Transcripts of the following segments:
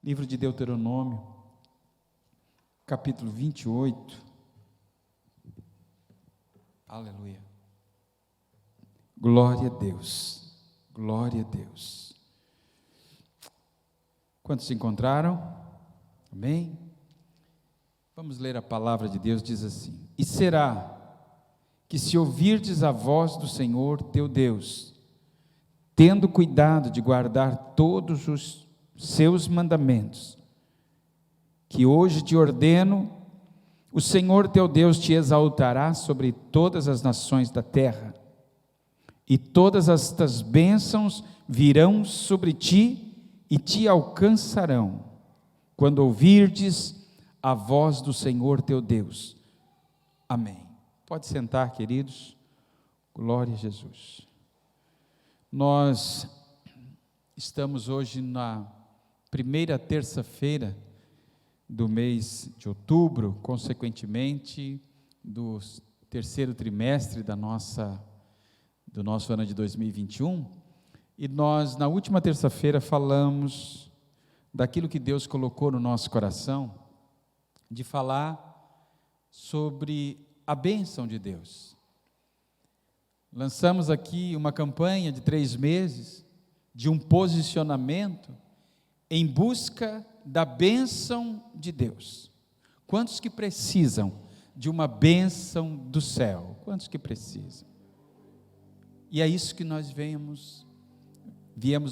Livro de Deuteronômio, capítulo 28. Aleluia. Glória a Deus. Glória a Deus. Quantos se encontraram? Amém? Vamos ler a palavra de Deus, diz assim: E será que se ouvirdes a voz do Senhor teu Deus, tendo cuidado de guardar todos os seus mandamentos, que hoje te ordeno, o Senhor teu Deus te exaltará sobre todas as nações da terra, e todas estas bênçãos virão sobre ti e te alcançarão, quando ouvirdes a voz do Senhor teu Deus. Amém. Pode sentar, queridos. Glória a Jesus. Nós estamos hoje na primeira terça-feira do mês de outubro, consequentemente do terceiro trimestre do nosso ano de 2021, e nós na última terça-feira falamos daquilo que Deus colocou no nosso coração, de falar sobre a bênção de Deus. Lançamos aqui uma campanha de 3 meses, de um posicionamento em busca da bênção de Deus. Quantos que precisam de uma bênção do céu? Quantos que precisam? E é isso que nós viemos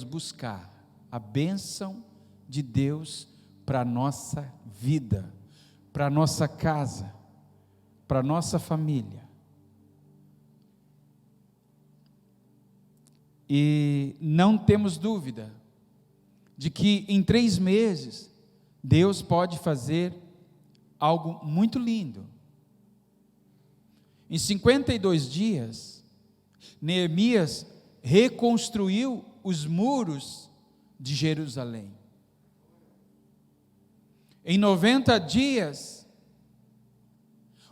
buscar, a bênção de Deus para a nossa vida, para a nossa casa, para a nossa família. E não temos dúvida de que em 3 meses Deus pode fazer algo muito lindo. Em 52 dias, Neemias reconstruiu os muros de Jerusalém. Em 90 dias,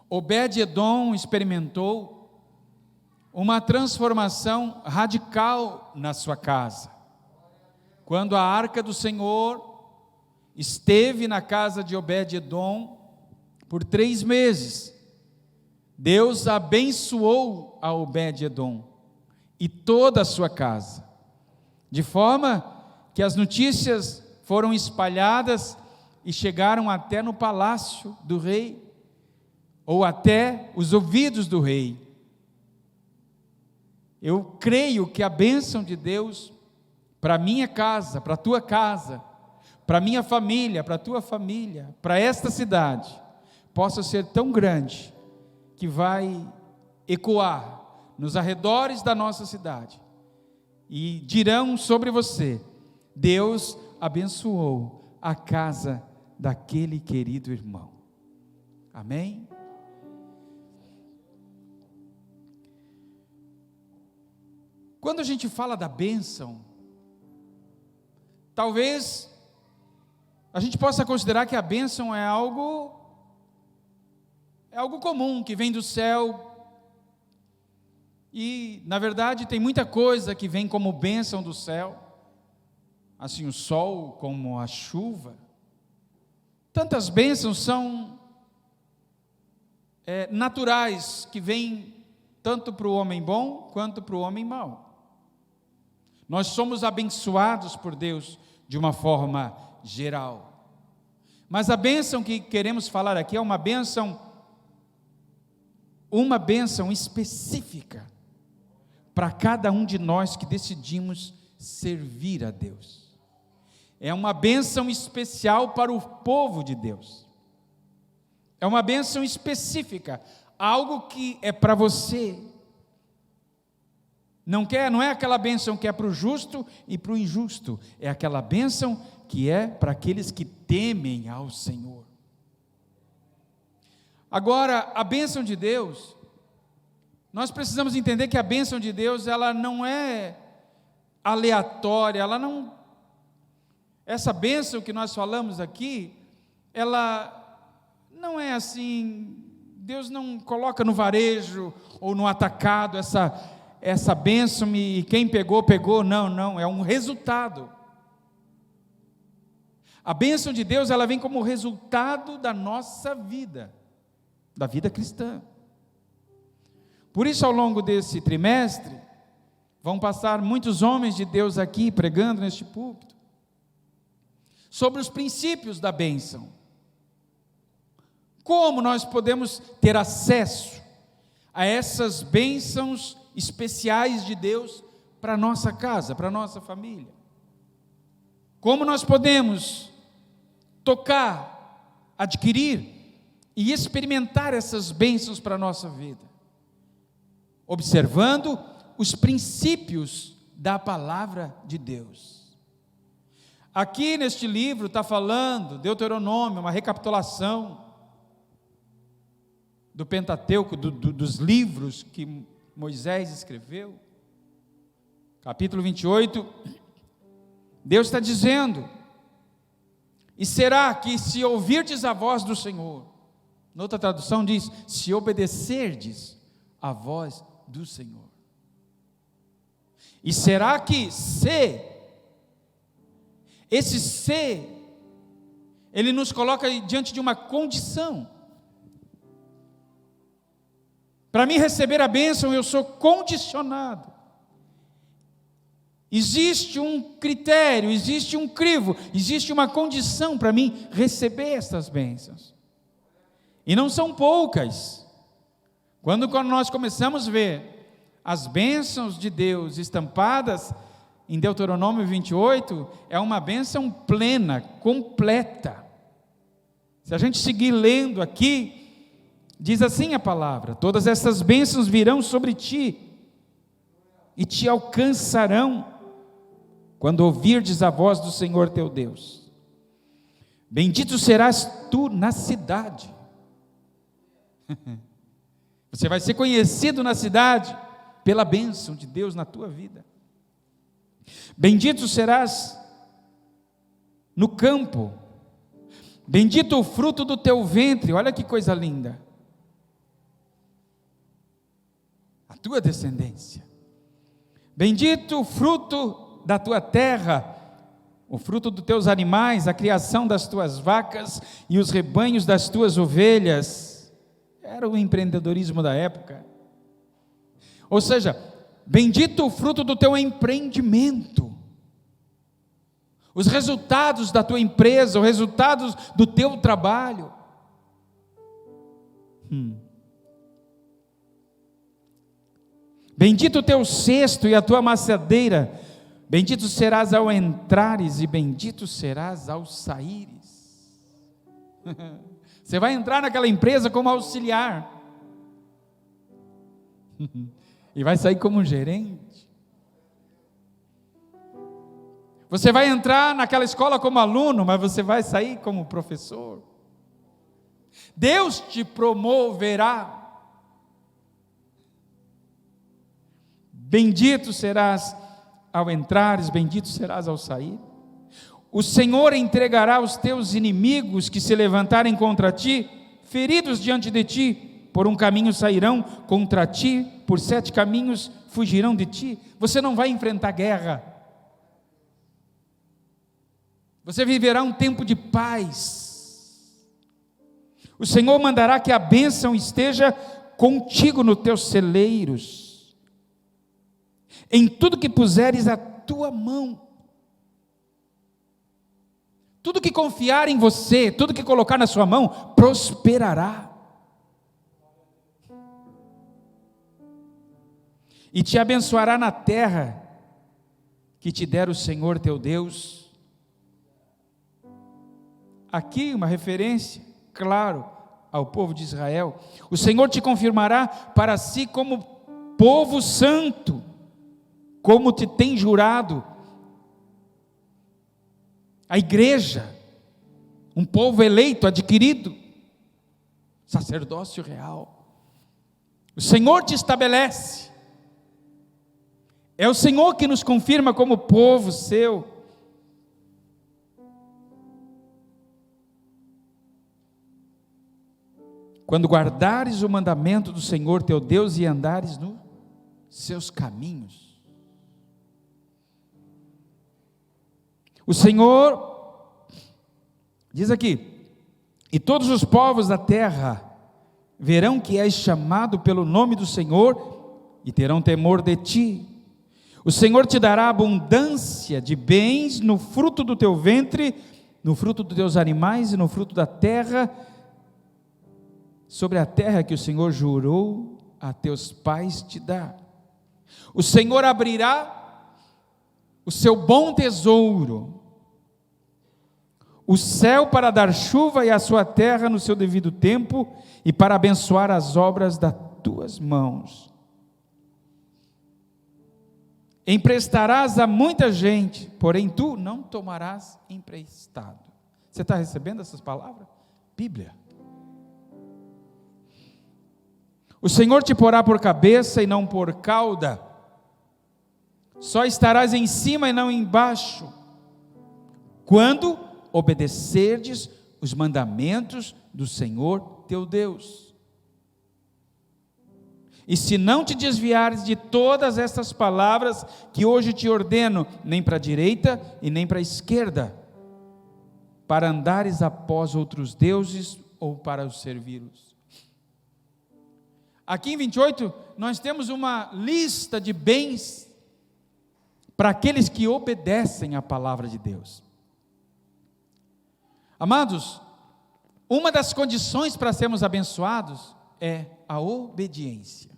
Obed-edom experimentou uma transformação radical na sua casa. Quando a arca do Senhor esteve na casa de Obed-edom por 3 meses, Deus abençoou a Obed-edom e toda a sua casa, de forma que as notícias foram espalhadas e chegaram até no palácio do rei, ou até os ouvidos do rei. Eu creio que a bênção de Deus para a minha casa, para a tua casa, para a minha família, para a tua família, para esta cidade, possa ser tão grande, que vai ecoar nos arredores da nossa cidade, e dirão sobre você: Deus abençoou a casa daquele querido irmão. Amém? Quando a gente fala da bênção, talvez a gente possa considerar que a bênção é algo comum, que vem do céu, e na verdade tem muita coisa que vem como bênção do céu, assim o sol, como a chuva. Tantas bênçãos são naturais, que vêm tanto para o homem bom, quanto para o homem mau. Nós somos abençoados por Deus de uma forma geral. Mas a bênção que queremos falar aqui é uma bênção específica para cada um de nós que decidimos servir a Deus. É uma bênção especial para o povo de Deus. É uma bênção específica, algo que é para você. Não é aquela bênção que é para o justo e para o injusto, é aquela bênção que é para aqueles que temem ao Senhor. Agora, a bênção de Deus, nós precisamos entender que a bênção de Deus, ela não é aleatória, essa bênção que nós falamos aqui, ela não é assim, Deus não coloca no varejo ou no atacado essa bênção e quem pegou, não, é um resultado. A bênção de Deus, ela vem como resultado da nossa vida, da vida cristã. Por isso, ao longo desse trimestre, vão passar muitos homens de Deus aqui pregando neste púlpito sobre os princípios da bênção. Como nós podemos ter acesso a essas bênçãos especiais de Deus para a nossa casa, para a nossa família? Como nós podemos tocar, adquirir e experimentar essas bênçãos para a nossa vida? Observando os princípios da palavra de Deus. Aqui neste livro está falando, Deuteronômio, uma recapitulação do Pentateuco, dos livros que Moisés escreveu. Capítulo 28, Deus está dizendo: e será que se ouvirdes a voz do Senhor, noutra tradução diz, se obedecerdes a voz do Senhor, e será que esse se, ele nos coloca diante de uma condição. Para mim receber a bênção, eu sou condicionado. Existe um critério, existe um crivo, existe uma condição para mim receber essas bênçãos. E não são poucas. Quando nós começamos a ver as bênçãos de Deus estampadas em Deuteronômio 28, é uma bênção plena, completa. Se a gente seguir lendo aqui, diz assim a palavra: todas essas bênçãos virão sobre ti e te alcançarão quando ouvirdes a voz do Senhor teu Deus. Bendito serás tu na cidade. Você vai ser conhecido na cidade pela bênção de Deus na tua vida. Bendito serás no campo. Bendito o fruto do teu ventre. Olha que coisa linda. A tua descendência. Bendito o fruto da tua terra, o fruto dos teus animais, a criação das tuas vacas e os rebanhos das tuas ovelhas. Era o empreendedorismo da época. Ou seja, bendito o fruto do teu empreendimento. Os resultados da tua empresa, os resultados do teu trabalho. Bendito o teu cesto e a tua maciadeira. Bendito serás ao entrares e bendito serás ao saíres. Você vai entrar naquela empresa como auxiliar e vai sair como gerente. Você vai entrar naquela escola como aluno, mas você vai sair como professor. Deus te promoverá. Bendito serás ao entrares, bendito serás ao sair. O Senhor entregará os teus inimigos que se levantarem contra ti, feridos diante de ti. Por um caminho sairão contra ti, por 7 caminhos fugirão de ti. Você não vai enfrentar guerra. Você viverá um tempo de paz. O Senhor mandará que a bênção esteja contigo nos teus celeiros, em tudo que puseres a tua mão. Tudo que confiar em você, tudo que colocar na sua mão, prosperará. E te abençoará na terra que te der o Senhor teu Deus. Aqui uma referência, claro, ao povo de Israel. O Senhor te confirmará para si como povo santo, como te tem jurado. A igreja, um povo eleito, adquirido, sacerdócio real. O Senhor te estabelece. É o Senhor que nos confirma como povo seu. Quando guardares o mandamento do Senhor teu Deus e andares nos seus caminhos. O Senhor Diz aqui: e todos os povos da terra verão que és chamado pelo nome do Senhor e terão temor de ti. O Senhor te dará abundância de bens no fruto do teu ventre, no fruto dos teus animais e no fruto da terra, sobre a terra que o Senhor jurou a teus pais te dar. O Senhor abrirá o seu bom tesouro, o céu para dar chuva e a sua terra no seu devido tempo, e para abençoar as obras das tuas mãos. Emprestarás a muita gente, porém tu não tomarás emprestado. Você está recebendo essas palavras? Bíblia. O Senhor te porá por cabeça e não por cauda, só estarás em cima e não embaixo, quando obedecerdes os mandamentos do Senhor teu Deus. E se não te desviares de todas estas palavras que hoje te ordeno, nem para a direita e nem para a esquerda, para andares após outros deuses ou para os servi-los. Aqui em 28, nós temos uma lista de bens para aqueles que obedecem à palavra de Deus. Amados, uma das condições para sermos abençoados é a obediência.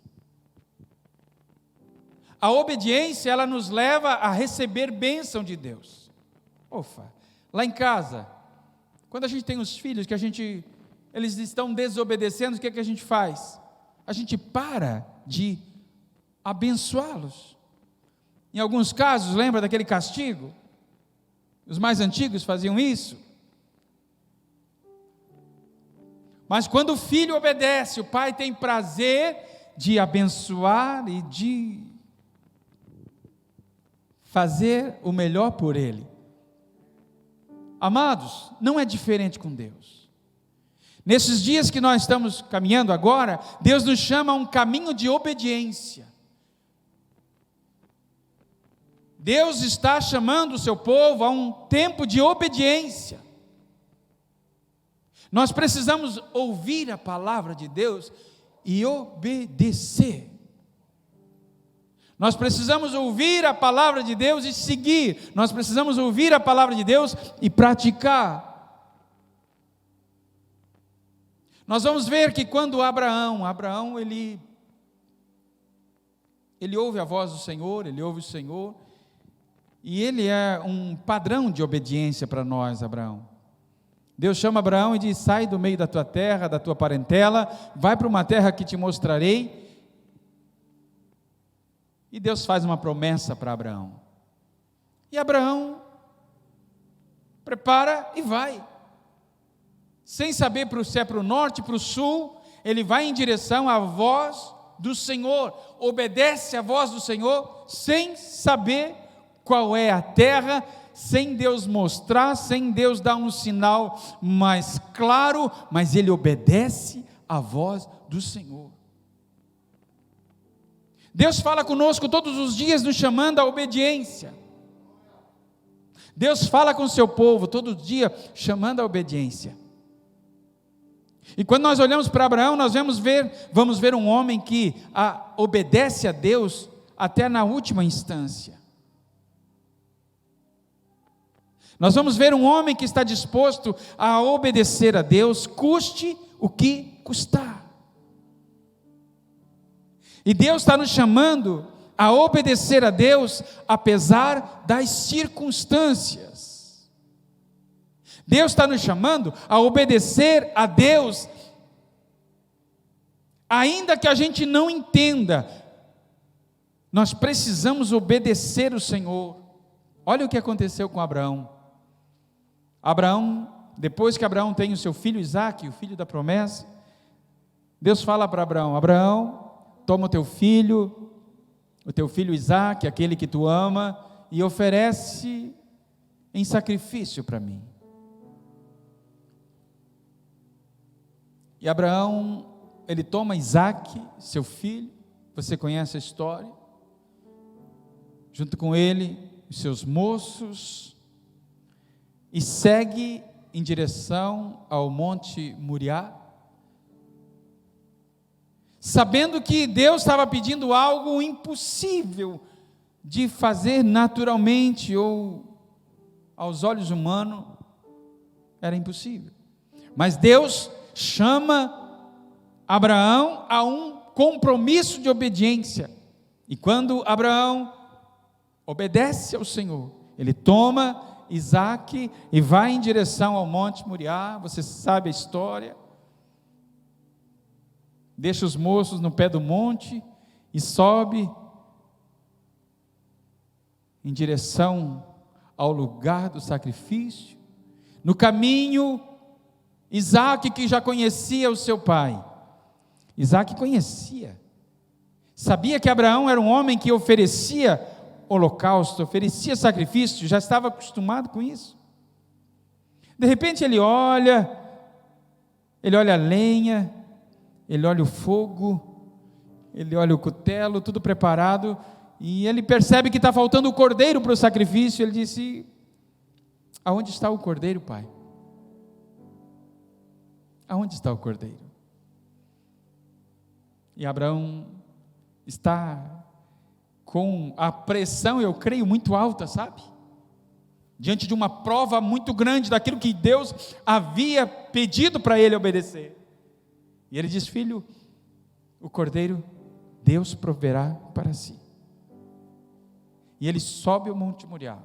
A obediência, ela nos leva a receber bênção de Deus. Lá em casa, quando a gente tem os filhos, eles estão desobedecendo, o que é que a gente faz? A gente para de abençoá-los. Em alguns casos, lembra daquele castigo? Os mais antigos faziam isso. Mas quando o filho obedece, o pai tem prazer de abençoar e de fazer o melhor por ele. Amados, não é diferente com Deus. Nesses dias que nós estamos caminhando agora, Deus nos chama a um caminho de obediência. Deus está chamando o seu povo a um tempo de obediência. Nós precisamos ouvir a palavra de Deus e obedecer. Nós precisamos ouvir a palavra de Deus e seguir. Nós precisamos ouvir a palavra de Deus e praticar. Nós vamos ver que quando Abraão ele ouve a voz do Senhor, ele ouve o Senhor, e ele é um padrão de obediência para nós, Abraão. Deus chama Abraão e diz: sai do meio da tua terra, da tua parentela, vai para uma terra que te mostrarei. E Deus faz uma promessa para Abraão. E Abraão prepara e vai. Sem saber se é para o norte, para o sul, ele vai em direção à voz do Senhor. Obedece à voz do Senhor, sem saber qual é a terra, sem Deus mostrar, sem Deus dar um sinal mais claro, mas ele obedece à voz do Senhor. Deus fala conosco todos os dias, nos chamando à obediência. Deus fala com o seu povo todo dia, chamando à obediência. E quando nós olhamos para Abraão, nós vamos ver um homem que obedece a Deus até na última instância. Nós vamos ver um homem que está disposto a obedecer a Deus, custe o que custar. E Deus está nos chamando a obedecer a Deus, apesar das circunstâncias. Deus está nos chamando a obedecer a Deus, ainda que a gente não entenda. Nós precisamos obedecer o Senhor. Olha o que aconteceu com Abraão. Depois que Abraão tem o seu filho Isaque, o filho da promessa, Deus fala para Abraão: Abraão, toma o teu filho Isaque, aquele que tu ama, e oferece em sacrifício para mim. E Abraão, ele toma Isaque, seu filho, você conhece a história, junto com ele, os seus moços, e segue em direção ao Monte Moriá, sabendo que Deus estava pedindo algo impossível de fazer naturalmente, ou aos olhos humanos era impossível. Mas Deus chama Abraão a um compromisso de obediência. E quando Abraão obedece ao Senhor, ele toma Isaque e vai em direção ao Monte Moriá. Você sabe a história. Deixa os moços no pé do monte e sobe em direção ao lugar do sacrifício. No caminho, Isaque, que já conhecia o seu pai, Isaque conhecia, sabia que Abraão era um homem que oferecia holocausto, oferecia sacrifício, já estava acostumado com isso. De repente ele olha a lenha, ele olha o fogo, ele olha o cutelo, tudo preparado, e ele percebe que está faltando o cordeiro para o sacrifício. Ele disse: aonde está o cordeiro, pai? Aonde está o cordeiro? E Abraão está com a pressão, eu creio, muito alta, sabe? Diante de uma prova muito grande daquilo que Deus havia pedido para ele obedecer. E ele diz: filho, o cordeiro Deus proverá para si. E ele sobe o Monte Moriá.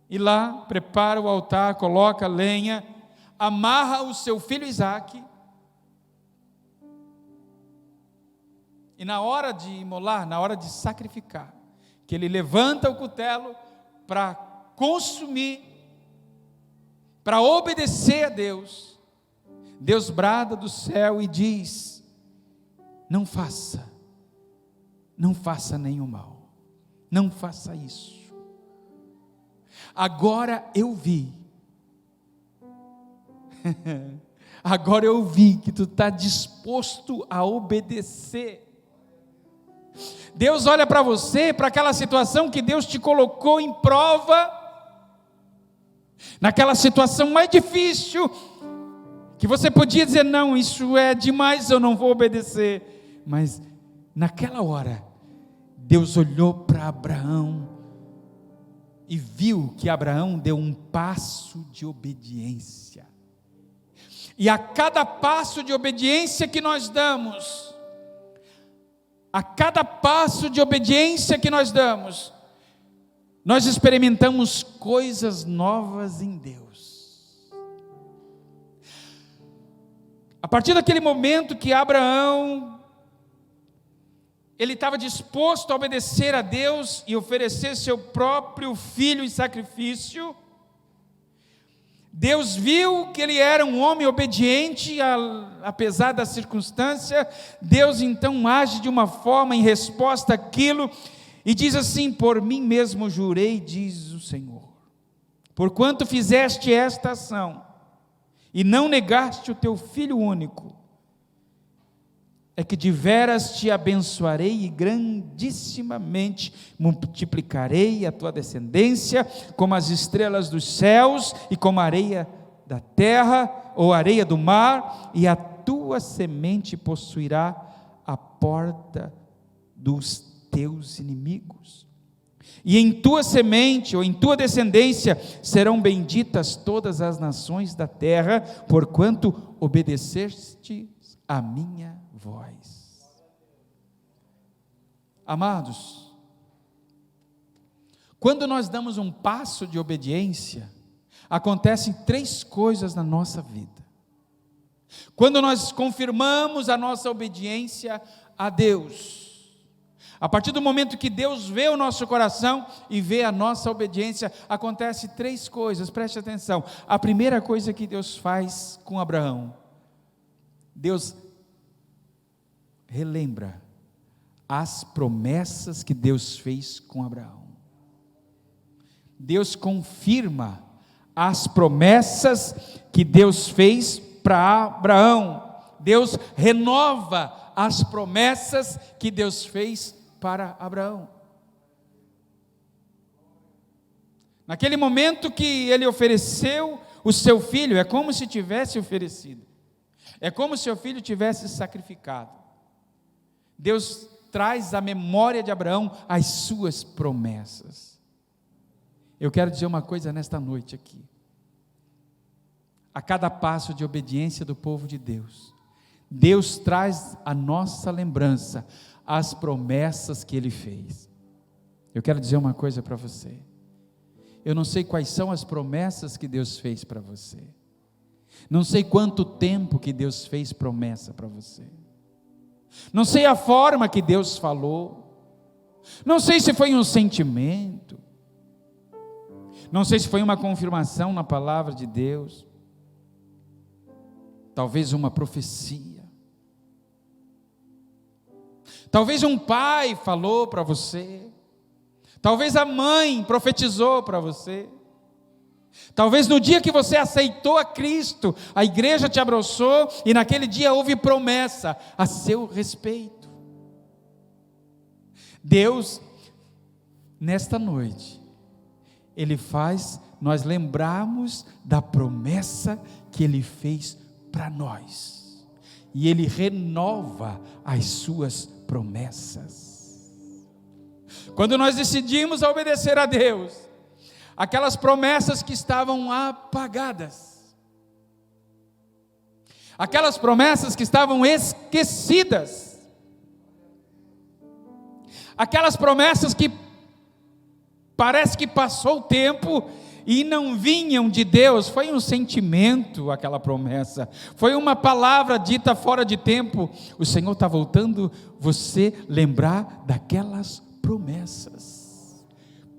E lá prepara o altar, coloca lenha, amarra o seu filho Isaque. E na hora de imolar, na hora de sacrificar, que ele levanta o cutelo para consumir, para obedecer a Deus, Deus brada do céu e diz: não faça nenhum mal, não faça isso. Agora eu vi que tu está disposto a obedecer. Deus olha para você, para aquela situação que Deus te colocou em prova, naquela situação mais difícil, que você podia dizer: não, isso é demais, eu não vou obedecer. Mas naquela hora, Deus olhou para Abraão e viu que Abraão deu um passo de obediência. E a cada passo de obediência que nós damos, nós experimentamos coisas novas em Deus. A partir daquele momento que Abraão, ele estava disposto a obedecer a Deus e oferecer seu próprio filho em sacrifício, Deus viu que ele era um homem obediente, apesar da circunstância. Deus então age de uma forma em resposta àquilo, e diz assim: por mim mesmo jurei, diz o Senhor, porquanto fizeste esta ação, e não negaste o teu filho único, é que de veras te abençoarei e grandissimamente multiplicarei a tua descendência como as estrelas dos céus e como a areia da terra ou a areia do mar, e a tua semente possuirá a porta dos teus inimigos. E em tua semente ou em tua descendência serão benditas todas as nações da terra, porquanto obedeceste a minha voz. Amados, quando nós damos um passo de obediência, acontecem 3 coisas na nossa vida. Quando nós confirmamos a nossa obediência a Deus, a partir do momento que Deus vê o nosso coração e vê a nossa obediência, acontece 3 coisas, preste atenção. A primeira coisa que Deus faz com Abraão, Deus relembra as promessas que Deus fez com Abraão. Deus confirma as promessas que Deus fez para Abraão. Deus renova as promessas que Deus fez para Abraão. Naquele momento que ele ofereceu o seu filho, é como se tivesse oferecido. É como se o filho tivesse sacrificado. Deus traz à memória de Abraão as suas promessas. Eu quero dizer uma coisa nesta noite aqui. A cada passo de obediência do povo de Deus, Deus traz à nossa lembrança as promessas que Ele fez. Eu quero dizer uma coisa para você. Eu não sei quais são as promessas que Deus fez para você. Não sei quanto tempo que Deus fez promessa para você. Não sei a forma que Deus falou. Não sei se foi um sentimento. Não sei se foi uma confirmação na palavra de Deus. Talvez uma profecia. Talvez um pai falou para você. Talvez a mãe profetizou para você. Talvez no dia que você aceitou a Cristo, a igreja te abraçou e naquele dia houve promessa a seu respeito. Deus, nesta noite, Ele faz nós lembrarmos da promessa que Ele fez para nós. E Ele renova as suas promessas. Quando nós decidimos obedecer a Deus, aquelas promessas que estavam apagadas, aquelas promessas que estavam esquecidas, aquelas promessas que parece que passou o tempo e não vinham de Deus, foi um sentimento aquela promessa, foi uma palavra dita fora de tempo. O Senhor está voltando você lembrar daquelas promessas.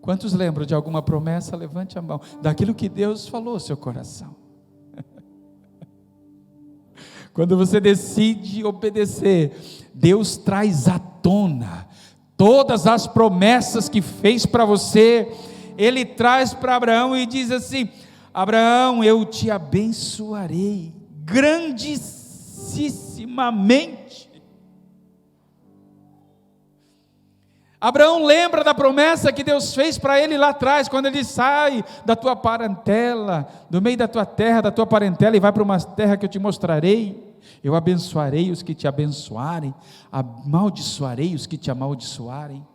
Quantos lembram de alguma promessa? Levante a mão. Daquilo que Deus falou ao seu coração. Quando você decide obedecer, Deus traz à tona todas as promessas que fez para você. Ele traz para Abraão e diz assim: Abraão, eu te abençoarei grandissimamente. Abraão lembra da promessa que Deus fez para ele lá atrás, quando ele sai da tua parentela, do meio da tua terra, da tua parentela, e vai para uma terra que eu te mostrarei. Eu abençoarei os que te abençoarem, amaldiçoarei os que te amaldiçoarem.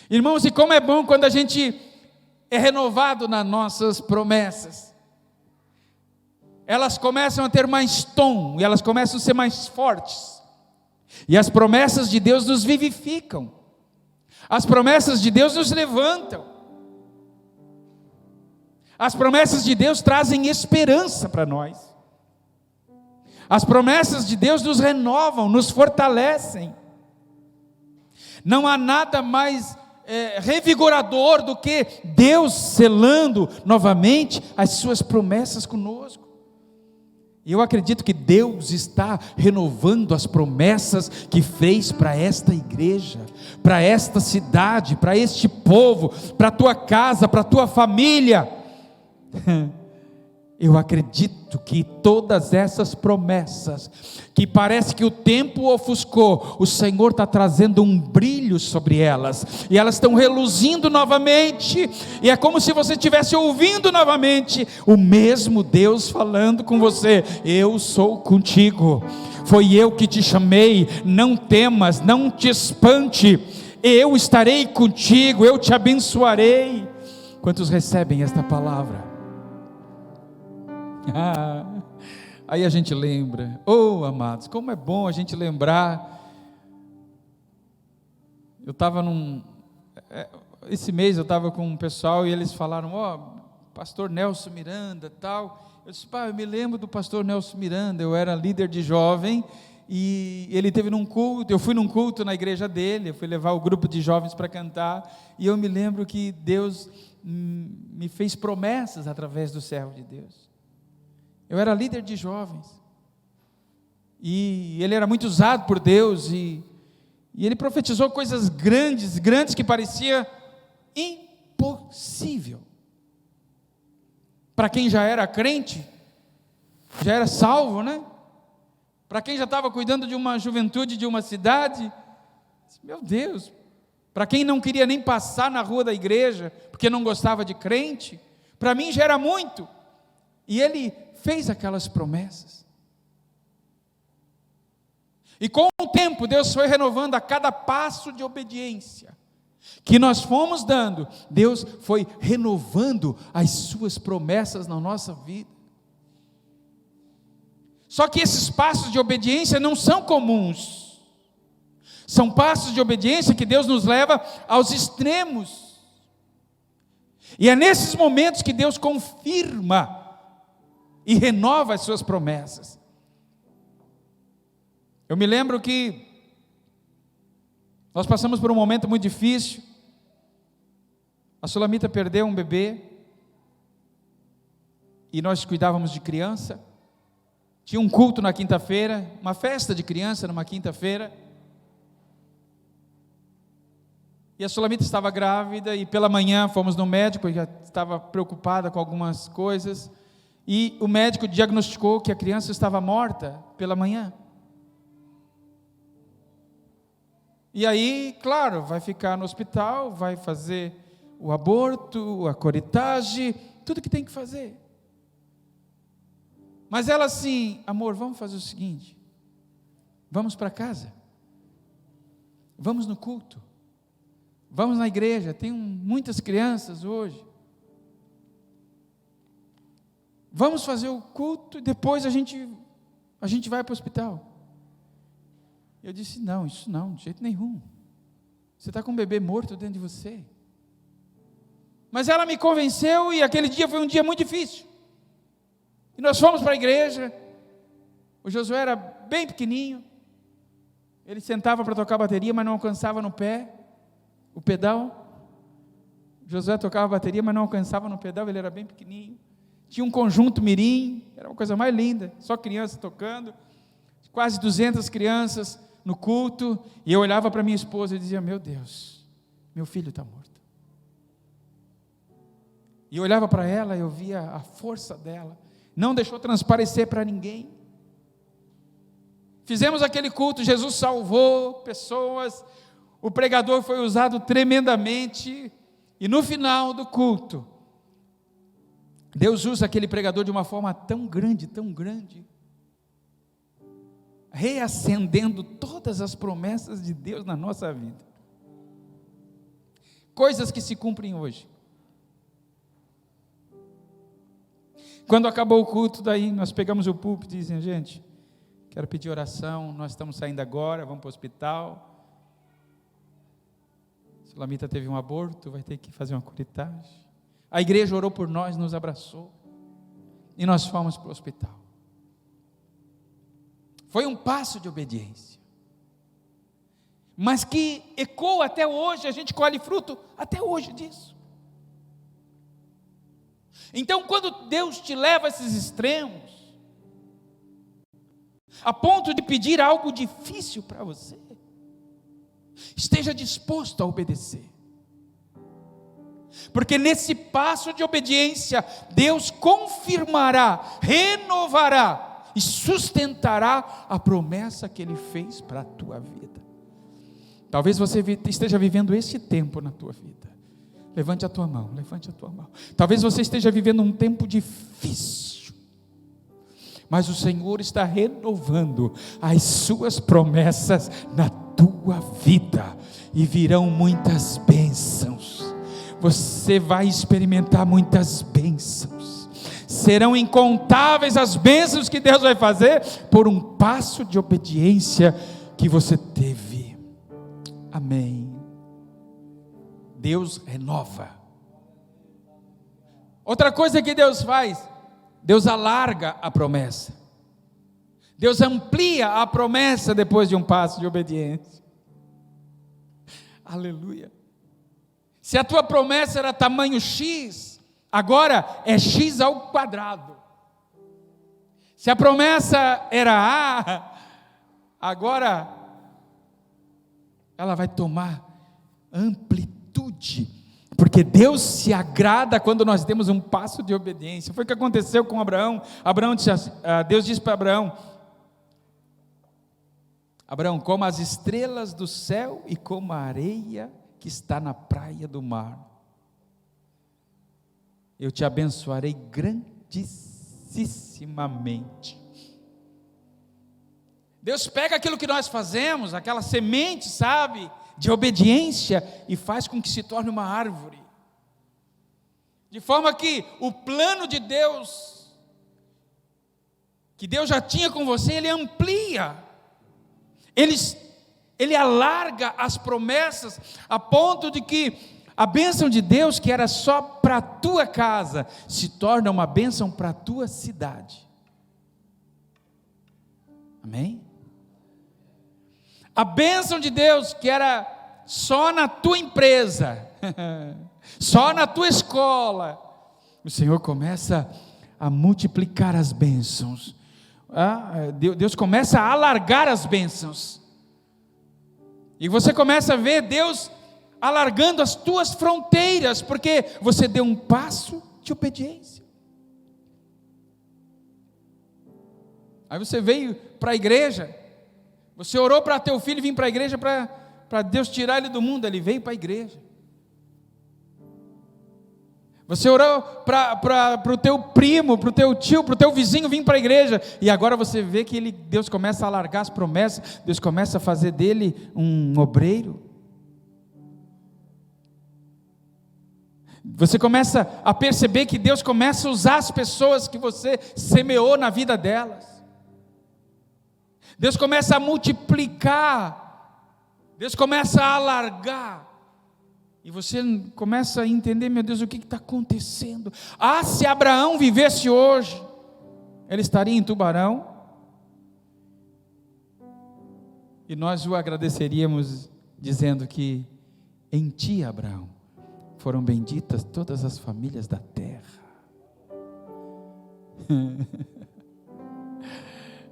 Irmãos, e como é bom quando a gente é renovado nas nossas promessas. Elas começam a ter mais tom, e elas começam a ser mais fortes. E as promessas de Deus nos vivificam. As promessas de Deus nos levantam. As promessas de Deus trazem esperança para nós. As promessas de Deus nos renovam, nos fortalecem. Não há nada mais revigorador do que Deus selando novamente as suas promessas conosco. E eu acredito que Deus está renovando as promessas que fez para esta igreja, para esta cidade, para este povo, para a tua casa, para a tua família. Eu acredito que todas essas promessas, que parece que o tempo ofuscou, o Senhor está trazendo um brilho sobre elas, e elas estão reluzindo novamente, e é como se você estivesse ouvindo novamente o mesmo Deus falando com você: eu sou contigo, foi eu que te chamei, não temas, não te espante, eu estarei contigo, eu te abençoarei. Quantos recebem esta palavra? Aí a gente lembra, amados, como é bom a gente lembrar. Eu estava esse mês eu estava com um pessoal e eles falaram: pastor Nelson Miranda tal. Eu disse: eu me lembro do pastor Nelson Miranda, eu era líder de jovem e ele teve num culto, eu fui num culto na igreja dele, eu fui levar o grupo de jovens para cantar, e eu me lembro que Deus me fez promessas através do servo de Deus. Eu era líder de jovens, e ele era muito usado por Deus, e ele profetizou coisas grandes que parecia impossível, para quem já era crente, já era salvo, né? Para quem já estava cuidando de uma juventude de uma cidade, meu Deus, para quem não queria nem passar na rua da igreja, porque não gostava de crente, para mim já era muito. E ele fez aquelas promessas. E com o tempo, Deus foi renovando a cada passo de obediência que nós fomos dando. Deus foi renovando as suas promessas na nossa vida. Só que esses passos de obediência não são comuns. São passos de obediência que Deus nos leva aos extremos. E é nesses momentos que Deus confirma e renova as suas promessas. Eu me lembro que nós passamos por um momento muito difícil. A Sulamita perdeu um bebê e nós cuidávamos de criança. Tinha um culto na quinta-feira, uma festa de criança numa quinta-feira. E a Sulamita estava grávida e pela manhã fomos no médico, já estava preocupada com algumas coisas. E o médico diagnosticou que a criança estava morta pela manhã. E aí, claro, vai ficar no hospital, vai fazer o aborto, a curetagem, tudo que tem que fazer. Mas ela assim, amor, vamos fazer o seguinte, vamos para casa, vamos no culto, vamos na igreja, tem muitas crianças hoje, vamos fazer o culto e depois a gente vai para o hospital. Eu disse, não, isso não, de jeito nenhum, você está com um bebê morto dentro de você. Mas ela me convenceu e aquele dia foi um dia muito difícil. E nós fomos para a igreja. O Josué era bem pequenininho. Ele sentava para tocar bateria, mas não alcançava no pé o pedal. O Josué tocava bateria, mas não alcançava no pedal. Ele era bem pequenininho. Tinha um conjunto mirim, era uma coisa mais linda. Só crianças tocando. Quase 200 crianças no culto. E eu olhava para minha esposa e dizia, meu Deus, meu filho está morto. E eu olhava para ela e eu via a força dela. Não deixou transparecer para ninguém. Fizemos aquele culto, Jesus salvou pessoas, o pregador foi usado tremendamente, e no final do culto, Deus usa aquele pregador de uma forma tão grande, reacendendo todas as promessas de Deus na nossa vida. Coisas que se cumprem hoje. Quando acabou o culto, daí nós pegamos o púlpito e dizemos, gente, quero pedir oração, nós estamos saindo agora, vamos para o hospital. Sulamita teve um aborto, vai ter que fazer uma curetagem. A igreja orou por nós, nos abraçou, e nós fomos para o hospital. Foi um passo de obediência, mas que ecoa até hoje, a gente colhe fruto até hoje disso. Então, quando Deus te leva a esses extremos, a ponto de pedir algo difícil para você, esteja disposto a obedecer, porque nesse passo de obediência, Deus confirmará, renovará e sustentará a promessa que Ele fez para a tua vida. Talvez você esteja vivendo esse tempo na tua vida. Levante a tua mão, levante a tua mão. Talvez você esteja vivendo um tempo difícil, mas o Senhor está renovando as suas promessas na tua vida, e virão muitas bênçãos. Você vai experimentar muitas bênçãos. Serão incontáveis as bênçãos que Deus vai fazer por um passo de obediência que você teve. Amém. Deus renova. Outra coisa que Deus faz, Deus alarga a promessa. Deus amplia a promessa depois de um passo de obediência. Aleluia. Se a tua promessa era tamanho X, agora é X ao quadrado. Se a promessa era A, agora ela vai tomar amplitude. Porque Deus se agrada quando nós temos um passo de obediência. Foi o que aconteceu com Abraão. Deus disse para Abraão: Abraão, como as estrelas do céu e como a areia que está na praia do mar. eu te abençoarei grandissimamente. Deus pega aquilo que nós fazemos, aquela semente, sabe, de obediência, e faz com que se torne uma árvore. De forma que o plano de Deus, que Deus já tinha com você, Ele amplia, Ele alarga as promessas, a ponto de que a bênção de Deus, que era só para a tua casa, se torna uma bênção para a tua cidade. Amém? A bênção de Deus, que era só na tua empresa, só na tua escola, o Senhor começa a multiplicar as bênçãos. Deus começa a alargar as bênçãos. E você começa a ver Deus alargando as tuas fronteiras, porque você deu um passo de obediência. Aí você veio para a igreja, você orou para teu filho vir para a igreja, para Deus tirar ele do mundo, ele veio para a igreja. Você orou para o teu primo, para o teu tio, para o teu vizinho vir para a igreja, e agora você vê que Deus começa a alargar as promessas, Deus começa a fazer dele um obreiro. Você começa a perceber que Deus começa a usar as pessoas que você semeou na vida delas. Deus começa a multiplicar, Deus começa a alargar, e você começa a entender, meu Deus, o que está acontecendo? Se Abraão vivesse hoje, ele estaria em Tubarão, e nós o agradeceríamos, dizendo que em ti, Abraão, foram benditas todas as famílias da terra.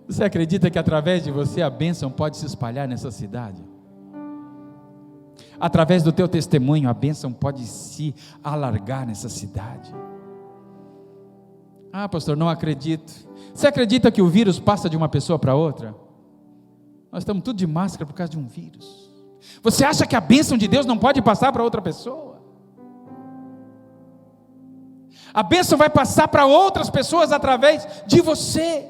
Você acredita que através de você a bênção pode se espalhar nessa cidade? Através do teu testemunho a bênção pode se alargar nessa cidade? Pastor, não acredito. Você acredita que o vírus passa de uma pessoa para outra? Nós estamos tudo de máscara por causa de um vírus. Você acha que a bênção de Deus não pode passar para outra pessoa? A bênção vai passar para outras pessoas através de você.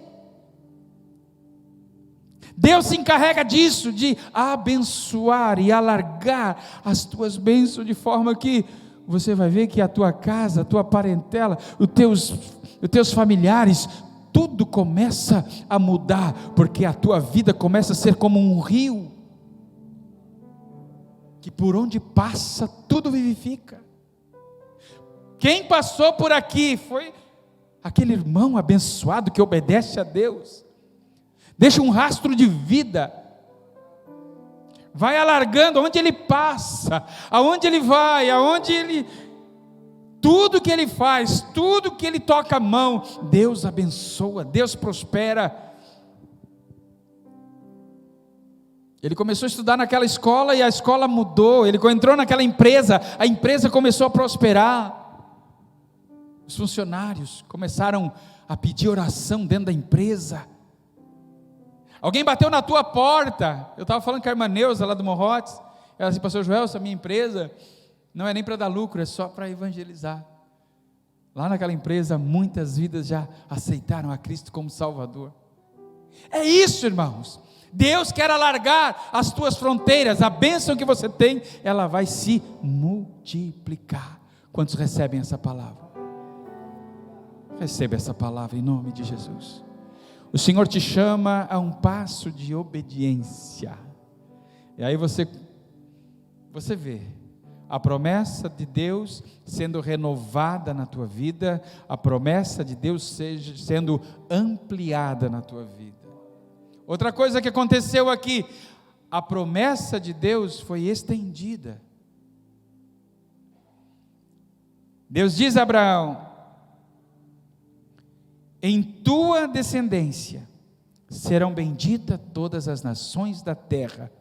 Deus se encarrega disso, de abençoar e alargar as tuas bênçãos, de forma que você vai ver que a tua casa, a tua parentela, os teus familiares, tudo começa a mudar, porque a tua vida começa a ser como um rio, que por onde passa, tudo vivifica. Quem passou por aqui foi aquele irmão abençoado que obedece a Deus, deixa um rastro de vida, vai alargando onde ele passa, aonde ele vai, tudo que ele faz, tudo que ele toca a mão, Deus abençoa, Deus prospera. Ele começou a estudar naquela escola e a escola mudou, ele entrou naquela empresa, a empresa começou a prosperar. Os funcionários começaram a pedir oração dentro da empresa. Alguém bateu na tua porta. Eu estava falando com a irmã Neuza lá do Morrotes. Ela disse: pastor Joel, essa minha empresa não é nem para dar lucro, é só para evangelizar. Lá naquela empresa muitas vidas já aceitaram a Cristo como Salvador. É isso, irmãos. Deus quer alargar as tuas fronteiras. A bênção que você tem, ela vai se multiplicar. Quantos recebem essa palavra? Receba essa palavra em nome de Jesus. O Senhor te chama a um passo de obediência. E aí você vê a promessa de Deus sendo renovada na tua vida, a promessa de Deus sendo ampliada na tua vida. Outra coisa que aconteceu aqui, a promessa de Deus foi estendida. Deus diz a Abraão: em tua descendência serão benditas todas as nações da terra,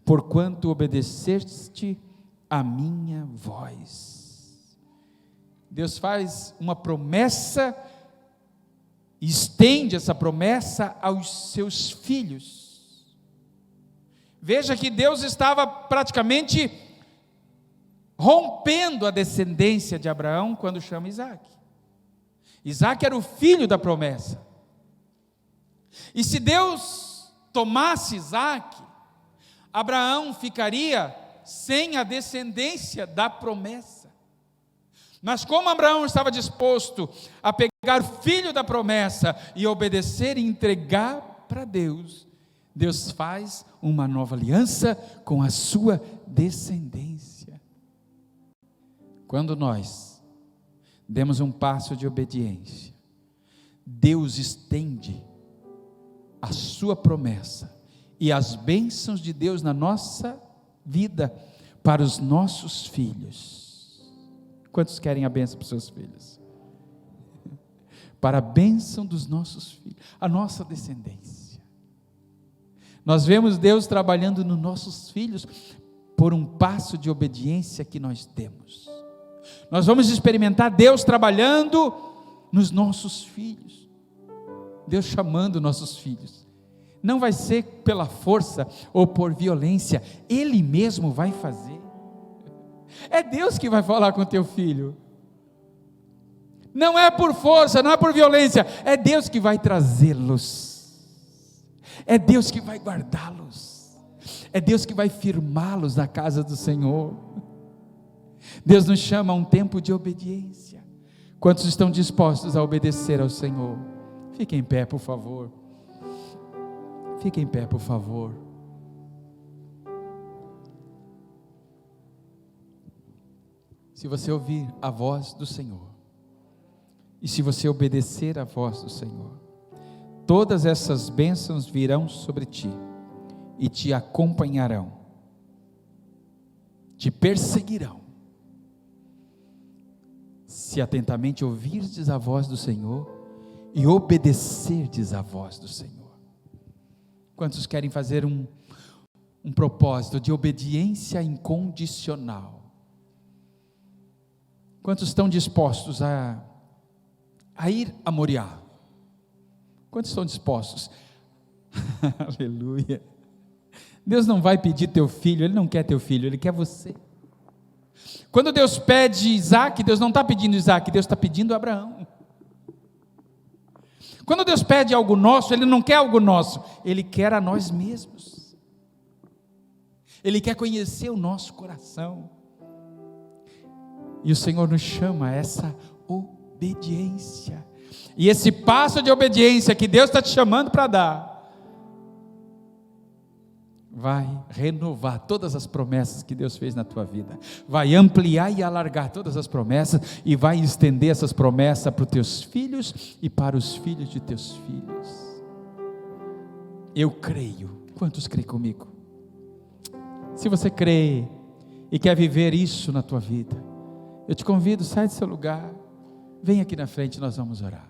porquanto obedeceste a minha voz. Deus faz uma promessa, estende essa promessa aos seus filhos. Veja que Deus estava praticamente rompendo a descendência de Abraão quando chama Isaque. Isaac era o filho da promessa. E se Deus tomasse Isaac, Abraão ficaria sem a descendência da promessa. Mas como Abraão estava disposto a pegar o filho da promessa e obedecer e entregar para Deus, Deus faz uma nova aliança com a sua descendência. Quando nós demos um passo de obediência, Deus estende a sua promessa e as bênçãos de Deus na nossa vida para os nossos filhos. Quantos querem a bênção para os seus filhos? Para a bênção dos nossos filhos, a nossa descendência. Nós vemos Deus trabalhando nos nossos filhos por um passo de obediência que nós temos. Nós vamos experimentar Deus trabalhando nos nossos filhos. Deus chamando nossos filhos. Não vai ser pela força ou por violência, Ele mesmo vai fazer. É Deus que vai falar com o teu filho. Não é por força, não é por violência, é Deus que vai trazê-los. É Deus que vai guardá-los. É Deus que vai firmá-los na casa do Senhor. Deus nos chama a um tempo de obediência. Quantos estão dispostos a obedecer ao Senhor? Fiquem em pé, por favor. Fiquem em pé, por favor. Se você ouvir a voz do Senhor, e se você obedecer à voz do Senhor, todas essas bênçãos virão sobre ti, e te acompanharão, te perseguirão, se atentamente ouvirdes a voz do Senhor, e obedecerdes à voz do Senhor. Quantos querem fazer um propósito de obediência incondicional? Quantos estão dispostos a ir a Moriá? Quantos estão dispostos? Aleluia. Deus não vai pedir teu filho, Ele não quer teu filho, Ele quer você. Quando Deus pede Isaac, Deus não está pedindo Isaac, Deus está pedindo Abraão. Quando Deus pede algo nosso, Ele não quer algo nosso, Ele quer a nós mesmos. Ele quer conhecer o nosso coração. E o Senhor nos chama a essa obediência. E esse passo de obediência que Deus está te chamando para dar, vai renovar todas as promessas que Deus fez na tua vida, vai ampliar e alargar todas as promessas, e vai estender essas promessas para os teus filhos e para os filhos de teus filhos. Eu creio. Quantos creem comigo? Se você crê e quer viver isso na tua vida, eu te convido, sai do seu lugar, vem aqui na frente, nós vamos orar.